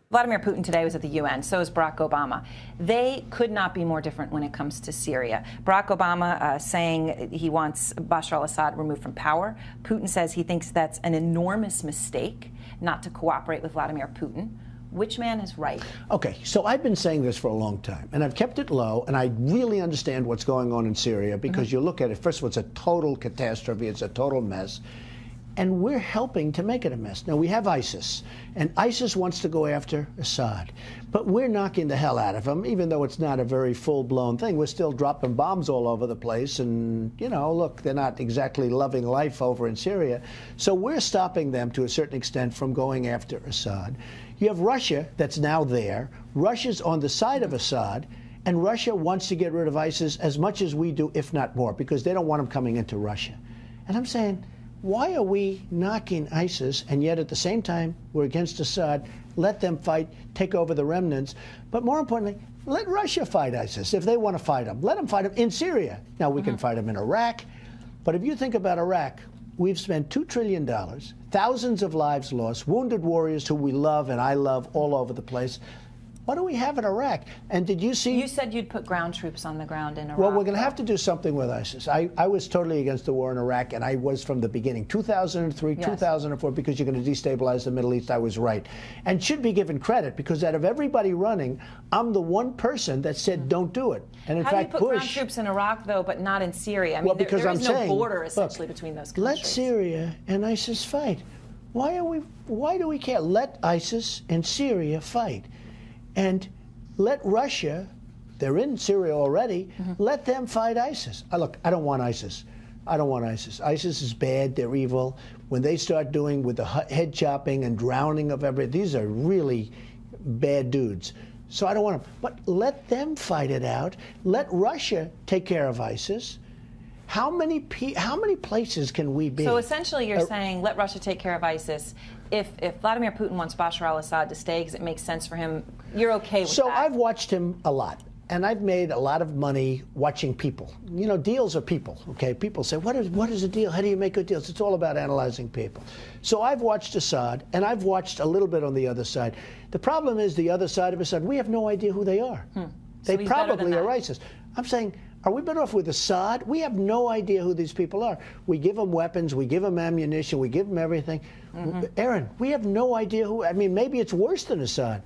Vladimir Putin today was at the UN, so is Barack Obama. They could not be more different when it comes to Syria. Barack Obama saying he wants Bashar al-Assad removed from power. Putin says he thinks that's an enormous mistake not to cooperate with Vladimir Putin. Which man is right? Okay, so I've been saying this for a long time, and I've kept it low, and I really understand what's going on in Syria because you look at it, first of all, it's a total catastrophe, it's a total mess. And we're helping to make it a mess. Now, we have ISIS, and ISIS wants to go after Assad. But we're knocking the hell out of him, even though it's not a very full-blown thing. We're still dropping bombs all over the place. And, you know, look, they're not exactly loving life over in Syria. So we're stopping them, to a certain extent, from going after Assad. You have Russia that's now there. Russia's on the side of Assad. And Russia wants to get rid of ISIS as much as we do, if not more, because they don't want them coming into Russia. And I'm saying, why are we knocking ISIS, and yet at the same time we're against Assad? Let them fight, take over the remnants. But more importantly, let Russia fight ISIS if they want to fight them. Let them fight them in Syria. Now, we can fight them in Iraq. But if you think about Iraq, we've spent $2 trillion, thousands of lives lost, wounded warriors who we love and I love all over the place. What do we have in Iraq? And did you see... You said you'd put ground troops on the ground in Iraq. Well, we're going to have to do something with ISIS. I was totally against the war in Iraq, and I was from the beginning. 2003, yes. 2004, because you're going to destabilize the Middle East, I was right. And should be given credit, because out of everybody running, I'm the one person that said don't do it. And in How fact, do you put ground troops in Iraq, though, but not in Syria? I mean, well, because there is saying, no border, essentially, between those countries. Let Syria and ISIS fight. Why do we care? Let ISIS and Syria fight. And let Russia, they're in Syria already, let them fight ISIS. Look, I don't want ISIS. I don't want ISIS. ISIS is bad, they're evil. When they start doing with the head chopping and drowning of everything, these are really bad dudes. So I don't want them. But let them fight it out. Let Russia take care of ISIS. How many places can we be? So essentially you're saying let Russia take care of ISIS. If Vladimir Putin wants Bashar al-Assad to stay because it makes sense for him, you're okay with that? So I've watched him a lot, and I've made a lot of money watching people. You know, deals are people, okay? People say, what is a deal? How do you make good deals? It's all about analyzing people. So I've watched Assad, and I've watched a little bit on the other side. The problem is the other side of Assad, we have no idea who they are. They probably are ISIS. I'm saying, are we better off with Assad? We have no idea who these people are. We give them weapons, we give them ammunition, we give them everything. Aaron, we have no idea who. I mean, maybe it's worse than Assad.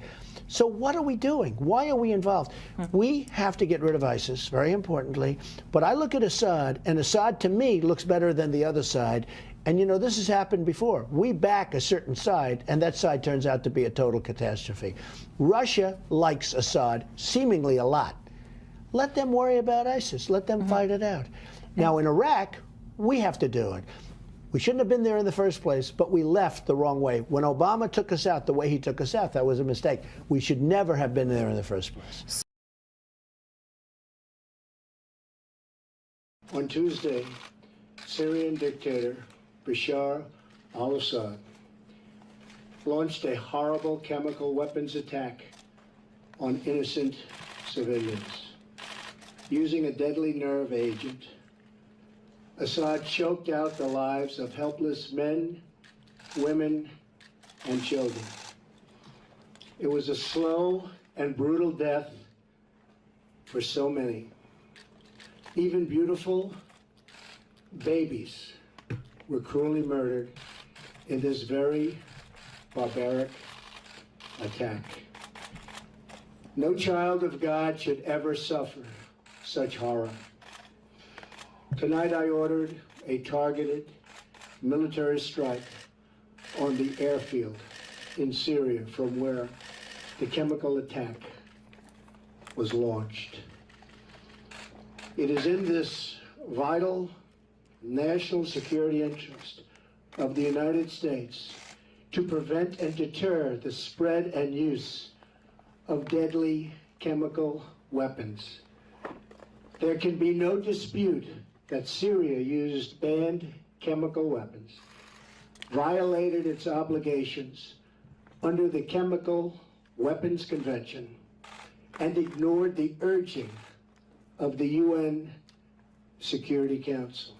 So what are we doing? Why are we involved? We have to get rid of ISIS, very importantly. But I look at Assad, and Assad, to me, looks better than the other side. And, you know, this has happened before. We back a certain side, and that side turns out to be a total catastrophe. Russia likes Assad seemingly a lot. Let them worry about ISIS. Let them fight it out. Now, in Iraq, we have to do it. We shouldn't have been there in the first place, but we left the wrong way. When Obama took us out the way he took us out, that was a mistake. We should never have been there in the first place. On Tuesday, Syrian dictator Bashar al-Assad launched a horrible chemical weapons attack on innocent civilians. Using a deadly nerve agent, Assad choked out the lives of helpless men, women, and children. It was a slow and brutal death for so many. Even beautiful babies were cruelly murdered in this very barbaric attack. No child of God should ever suffer such horror. Tonight I ordered a targeted military strike on the airfield in Syria from where the chemical attack was launched. It is in this vital national security interest of the United States to prevent and deter the spread and use of deadly chemical weapons. There can be no dispute that Syria used banned chemical weapons, violated its obligations under the Chemical Weapons Convention, and ignored the urging of the UN Security Council.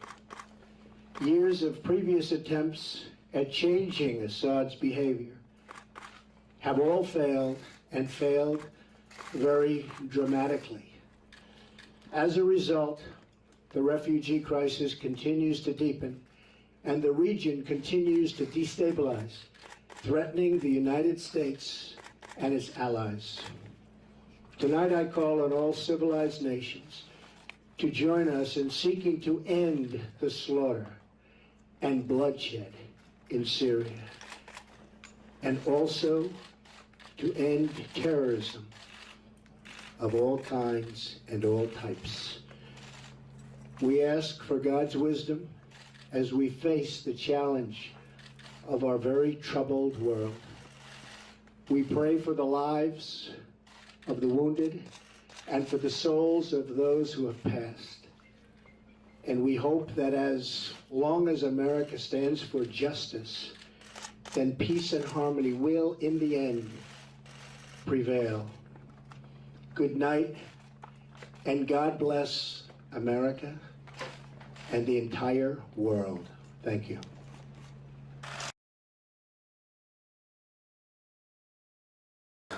Years of previous attempts at changing Assad's behavior have all failed, and failed very dramatically. As a result, the refugee crisis continues to deepen, and the region continues to destabilize, threatening the United States and its allies. Tonight I call on all civilized nations to join us in seeking to end the slaughter and bloodshed in Syria, and also to end terrorism of all kinds and all types. We ask for God's wisdom as we face the challenge of our very troubled world. We pray for the lives of the wounded and for the souls of those who have passed. And we hope that as long as America stands for justice, then peace and harmony will, in the end, prevail. Good night, and God bless America and the entire world. Thank you.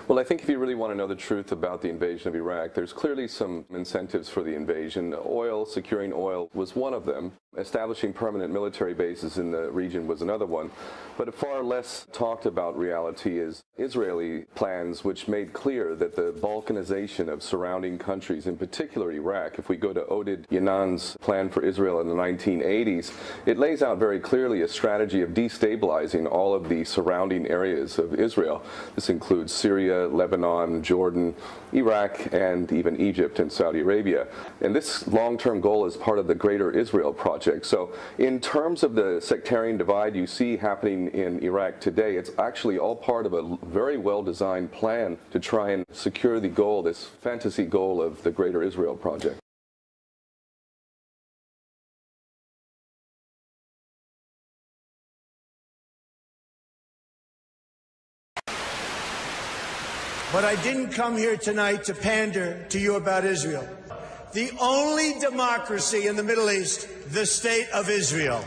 Well, I think if you really want to know the truth about the invasion of Iraq, there's clearly some incentives for the invasion. Oil, securing oil was one of them. Establishing permanent military bases in the region was another one. But a far less talked about reality is Israeli plans, which made clear that the balkanization of surrounding countries, in particular Iraq, if we go to Oded Yanan's plan for Israel in the 1980s, it lays out very clearly a strategy of destabilizing all of the surrounding areas of Israel. This includes Syria, Lebanon, Jordan, Iraq, and even Egypt and Saudi Arabia. And this long-term goal is part of the Greater Israel Project. So in terms of the sectarian divide you see happening in Iraq today, it's actually all part of a very well-designed plan to try and secure the goal, this fantasy goal of the Greater Israel Project. But I didn't come here tonight to pander to you about Israel. The only democracy in the Middle East, the State of Israel.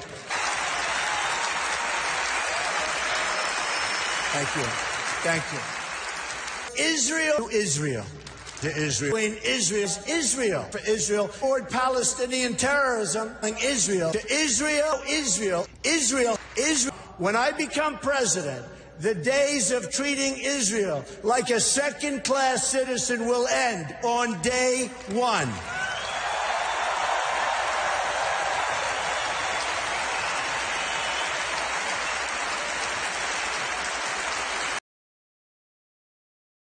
Thank you. Thank you. Israel to Israel. To Israel. Between Israel for Israel. Toward Palestinian terrorism. And Israel. To Israel, Israel, Israel, Israel. When I become president, the days of treating Israel like a second-class citizen will end on day one.